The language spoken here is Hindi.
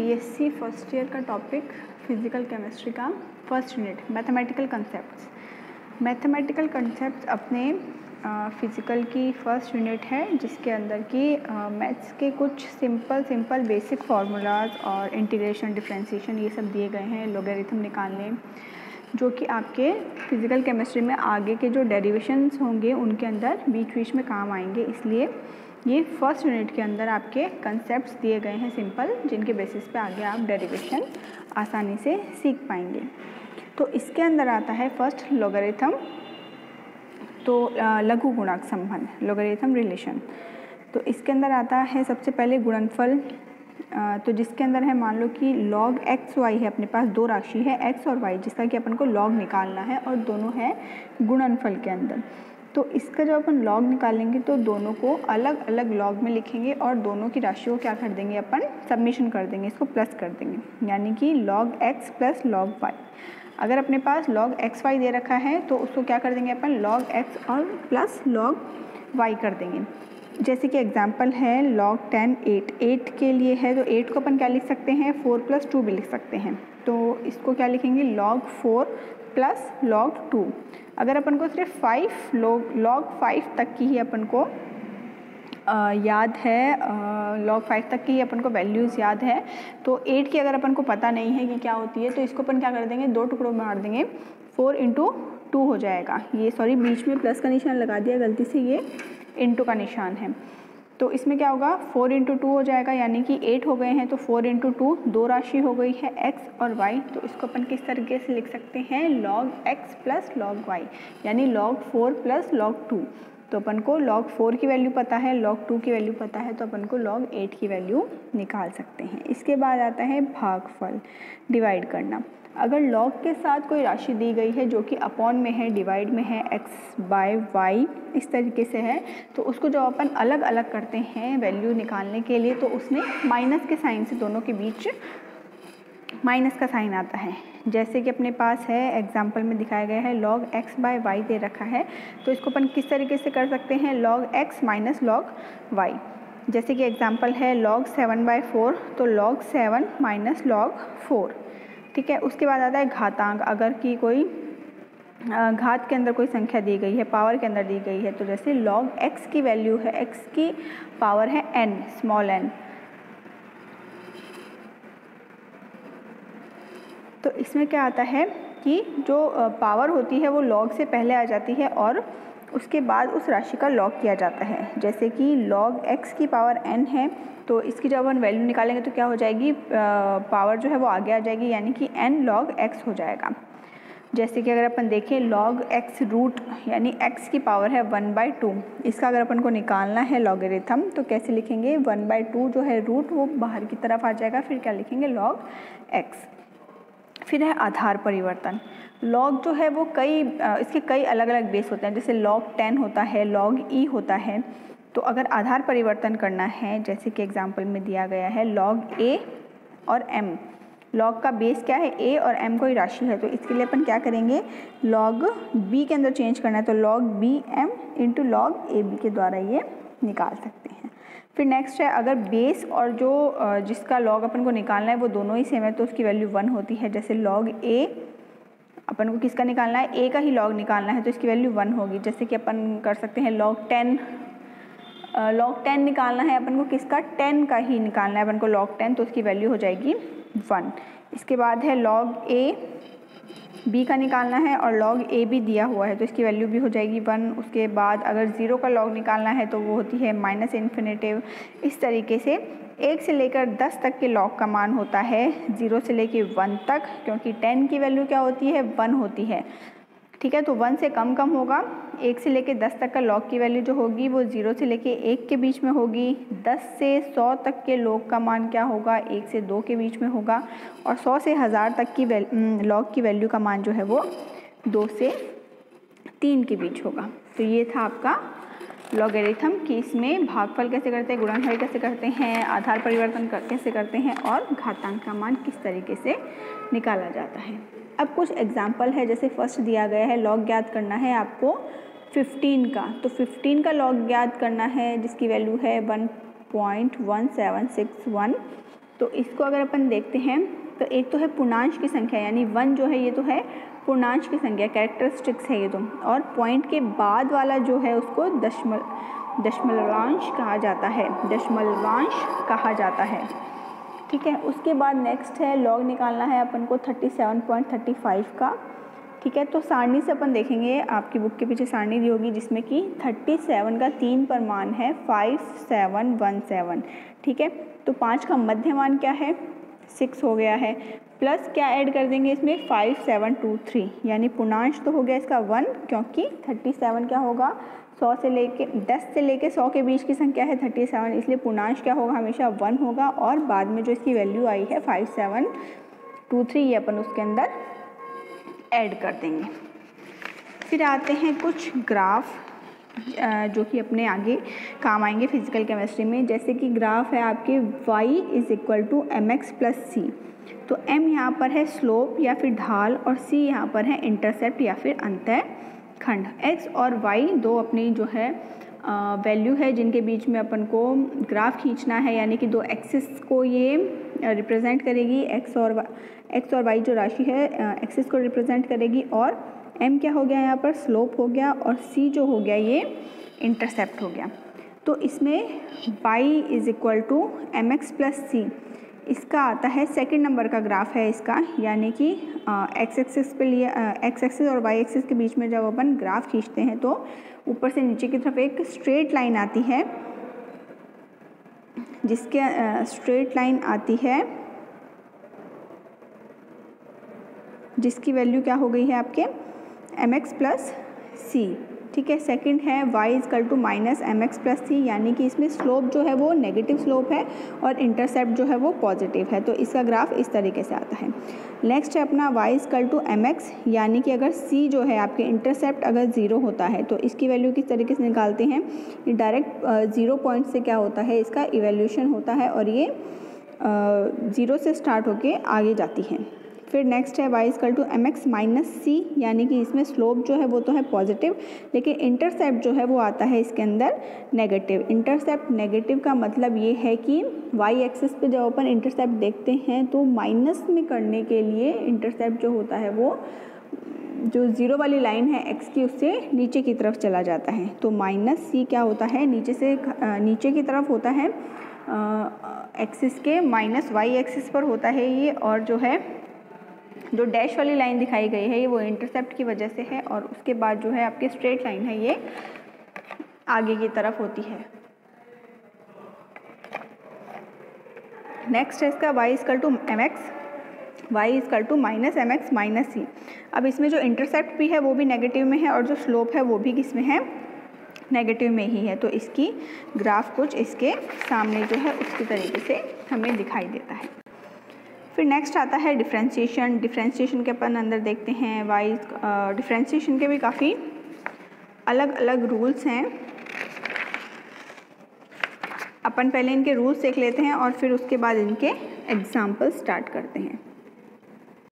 बीएससी फर्स्ट ईयर का टॉपिक फिज़िकल केमिस्ट्री का first unit mathematical concepts. Mathematical concepts अपने फिज़िकल की फर्स्ट यूनिट है, जिसके अंदर की मैथ्स के कुछ सिंपल बेसिक फार्मूलाज और इंटीग्रेशन, डिफरेंशिएशन ये सब दिए गए हैं, लॉगरिथम निकालने, जो कि आपके फिज़िकल केमिस्ट्री में आगे के जो डेरिवेशंस होंगे उनके अंदर बीच में काम आएंगे। इसलिए ये फर्स्ट यूनिट के अंदर आपके कंसेप्ट्स दिए गए हैं सिंपल, जिनके बेसिस पे आगे आप डेरिवेशन आसानी से सीख पाएंगे। तो इसके अंदर आता है फर्स्ट लॉगरिथम, तो लघु गुणक संबंध, लॉगरिथम रिलेशन। तो इसके अंदर आता है सबसे पहले गुणनफल, तो जिसके अंदर है मान लो कि log x y है, अपने पास दो राशि है x और y, जिसका कि अपन को log निकालना है और दोनों है गुणनफल के अंदर। तो इसका जब अपन log निकालेंगे तो दोनों को अलग अलग log में लिखेंगे और दोनों की राशि को क्या कर देंगे, अपन सबमिशन कर देंगे, इसको प्लस कर देंगे, यानी कि log x plus log y। अगर अपने पास log x y दे रखा है तो उसको क्या कर देंगे अपन, log x और प्लस log y कर देंगे। जैसे कि एग्जाम्पल है log 10 8 के लिए है, तो 8 को अपन क्या लिख सकते हैं, 4 + 2 भी लिख सकते हैं। तो इसको क्या लिखेंगे, log 4 प्लस log 2। अगर अपन को सिर्फ log 5 तक की ही अपन को याद है, log 5 तक की ही अपन को वैल्यूज़ याद है, तो 8 की अगर अपन को पता नहीं है कि क्या होती है, तो इसको अपन क्या कर देंगे, दो टुकड़ों में बांट देंगे, 4 × 2 हो जाएगा। ये सॉरी बीच में प्लस का निशान लगा दिया गलती से, ये इंटू का निशान है। तो इसमें क्या होगा, 4 × 2 हो जाएगा, यानी कि 8 हो गए हैं, तो 4 × 2 दो राशि हो गई है x और y। तो इसको अपन किस तरीके से लिख सकते हैं, log x plus log y, यानी log 4 प्लस log 2। तो अपन को log 4 की वैल्यू पता है, log 2 की वैल्यू पता है, तो अपन को log 8 की वैल्यू निकाल सकते हैं। इसके बाद आता है भागफल, डिवाइड करना। अगर log के साथ कोई राशि दी गई है जो कि अपॉन में है, डिवाइड में है, x/y इस तरीके से है, तो उसको जब अपन अलग अलग करते हैं वैल्यू निकालने के लिए, तो उसमें माइनस के साइन से दोनों के बीच माइनस का साइन आता है। जैसे कि अपने पास है एग्जाम्पल में दिखाया गया है log x/y दे रखा है, तो इसको अपन किस तरीके से कर सकते हैं, log x minus log y। जैसे कि एग्जाम्पल है log 7/4, तो log 7 माइनस log 4, ठीक है। उसके बाद आता है घातांक। अगर कि कोई घात के अंदर कोई संख्या दी गई है, पावर के अंदर दी गई है, तो जैसे log x की वैल्यू है, x की पावर है n, स्मॉल n, तो इसमें क्या आता है कि जो पावर होती है वो log से पहले आ जाती है और उसके बाद उस राशि का log किया जाता है। जैसे कि log x की पावर n है, तो इसकी जब हम वैल्यू निकालेंगे तो क्या हो जाएगी, पावर जो है वो आगे आ जाएगी, यानी कि n log x हो जाएगा। जैसे कि अगर अपन देखें log x रूट, यानी x की पावर है 1/2, इसका अगर अपन को निकालना है लॉगरिथम, तो कैसे लिखेंगे, 1/2 जो है रूट वो बाहर की तरफ आ जाएगा, फिर क्या लिखेंगे, log x। फिर है आधार परिवर्तन। log जो है वो इसके कई अलग अलग बेस होते हैं, जैसे log 10 होता है, log e होता है। तो अगर आधार परिवर्तन करना है, जैसे कि एग्जाम्पल में दिया गया है log a और m, log का बेस क्या है, a और m कोई राशि है, तो इसके लिए अपन क्या करेंगे, log b के अंदर चेंज करना है, तो log bm × log ab के द्वारा ये निकाल सकते हैं। फिर नेक्स्ट है, अगर बेस और जो जिसका log अपन को निकालना है वो दोनों ही सेम है, तो उसकी वैल्यू 1 होती है। जैसे log a, अपन को किसका निकालना है, a का ही log निकालना है, तो इसकी वैल्यू 1 होगी। जैसे कि अपन कर सकते हैं log 10 निकालना है अपन को, किसका, 10 का ही निकालना है अपन को log 10, तो उसकी वैल्यू हो जाएगी 1। इसके बाद है log a b का निकालना है और log a भी दिया हुआ है, तो इसकी वैल्यू भी हो जाएगी 1। उसके बाद अगर 0 का log निकालना है तो वो होती है -इन्फिनेटिव। इस तरीके से 1 से लेकर 10 तक के log का मान होता है 0 से लेकर 1 तक, क्योंकि 10 की वैल्यू क्या होती है, 1 होती है, ठीक है। तो 1 से कम होगा। 1 से लेकर 10 तक का log की वैल्यू जो होगी वो 0 से लेकर 1 के बीच में होगी। 10 से 100 तक के log का मान क्या होगा, 1 से 2 के बीच में होगा, और 100 से 1000 तक की log की वैल्यू का मान जो है वो 2 से 3 के बीच होगा। तो ये था आपका लॉगरिथम, कि इसमें भागफल कैसे करते हैं, गुणनफल कैसे करते हैं, आधार परिवर्तन कैसे करते हैं, और घातांक का मान किस तरीके से निकाला जाता है। अब कुछ एग्जाम्पल है, जैसे फर्स्ट दिया गया है log ज्ञात करना है आपको 15 का, तो 15 का log ज्ञात करना है जिसकी वैल्यू है 1.1761 तो इसको अगर अपन देखते हैं तो एक तो है पूर्णांश की संख्या, यानी 1 जो है ये तो है पूर्णांश की संख्या, कैरेक्टरिस्टिक्स है ये तो, और पॉइंट के बाद वाला जो है उसको दशमलवांश कहा जाता है, दशमलवांश कहा जाता है। ठीक है, उसके बाद नेक्स्ट है लॉग निकालना है अपन को 37.35 का। ठीक है, तो सारणी से अपन देखेंगे, आपकी बुक के पीछे सारणी दी होगी जिसमें कि 37 का 3 पर मान है 5717। ठीक है, तो 5 का मध्य मान क्या है 6 हो गया है, प्लस क्या ऐड कर देंगे इसमें 5723, यानी पूर्णांश तो हो गया इसका 1, क्योंकि 37 क्या होगा 10 से लेके 100 के बीच की संख्या है 37, इसलिए पूर्णांश क्या होगा हमेशा 1 होगा, और बाद में जो इसकी वैल्यू आई है 5723 ये अपन उसके अंदर ऐड कर देंगे। फिर आते हैं कुछ ग्राफ जो कि अपने आगे काम आएंगे फिजिकल केमिस्ट्री में, जैसे कि ग्राफ है आपके y = mx + c। तो m यहाँ पर है स्लोप या फिर ढाल, और c यहाँ पर है इंटरसेप्ट या फिर अंतः खंड। x और y दो अपनी जो है वैल्यू है जिनके बीच में अपन को ग्राफ खींचना है, यानी कि दो एक्सिस को ये रिप्रेजेंट करेगी, x और y जो राशि है एक्सिस को रिप्रेजेंट करेगी, और m क्या हो गया यहाँ पर स्लोप हो गया, और c जो हो गया ये इंटरसेप्ट हो गया। तो इसमें y = mx + c इसका आता है सेकंड नंबर का ग्राफ है इसका, यानी कि x एक्सिस पे लिए x एक्सिस और y एक्सिस के बीच में जब अपन ग्राफ खींचते हैं तो ऊपर से नीचे की तरफ एक स्ट्रेट लाइन आती है, जिसके स्ट्रेट लाइन आती है जिसकी वैल्यू क्या हो गई है आपके mx + c। ठीक है, सेकंड है y = -mx + c, यानी कि इसमें स्लोप जो है वो नेगेटिव स्लोप है और इंटरसेप्ट जो है वो पॉजिटिव है, तो इसका ग्राफ इस तरीके से आता है। नेक्स्ट है अपना y = mx, यानी कि अगर c जो है आपके इंटरसेप्ट अगर 0 होता है तो इसकी वैल्यू किस तरीके से निकालते हैं, ये डायरेक्ट 0 पॉइंट से क्या होता है इसका इवैल्यूएशन होता है, और ये 0 से स्टार्ट होके आगे जाती है। फिर नेक्स्ट है y = mx - c, यानी कि इसमें स्लोप जो है वो तो है पॉजिटिव, लेकिन इंटरसेप्ट जो है वो आता है इसके अंदर नेगेटिव। इंटरसेप्ट नेगेटिव का मतलब ये है कि y एक्सिस पे जब अपन इंटरसेप्ट देखते हैं तो माइनस में करने के लिए इंटरसेप्ट जो होता है वो जो 0 वाली लाइन है x की उससे नीचे की तरफ चला जाता है, तो -c क्या होता है नीचे की तरफ होता है एक्सिस के, -y एक्सिस पर होता है ये, और जो है जो डैश वाली लाइन दिखाई गई है ये वो इंटरसेप्ट की वजह से है, और उसके बाद जो है आपकी स्ट्रेट लाइन है ये आगे की तरफ होती है। नेक्स्ट है इसका y = mx, y = -mx - c। अब इसमें जो इंटरसेप्ट भी है वो भी नेगेटिव में है, और जो स्लोप है वो भी किसमें है नेगेटिव में ही है, तो इसकी ग्राफ कुछ इसके सामने जो है उसकी तरीके से हमें दिखाई देता है। फिर नेक्स्ट आता है डिफ्रेंशिएशन। डिफ्रेंशिएशन के अपन अंदर देखते हैं डिफ्रेंशिएशन के भी काफ़ी अलग अलग रूल्स हैं। अपन पहले इनके रूल्स देख लेते हैं और फिर उसके बाद इनके एग्जाम्पल स्टार्ट करते हैं।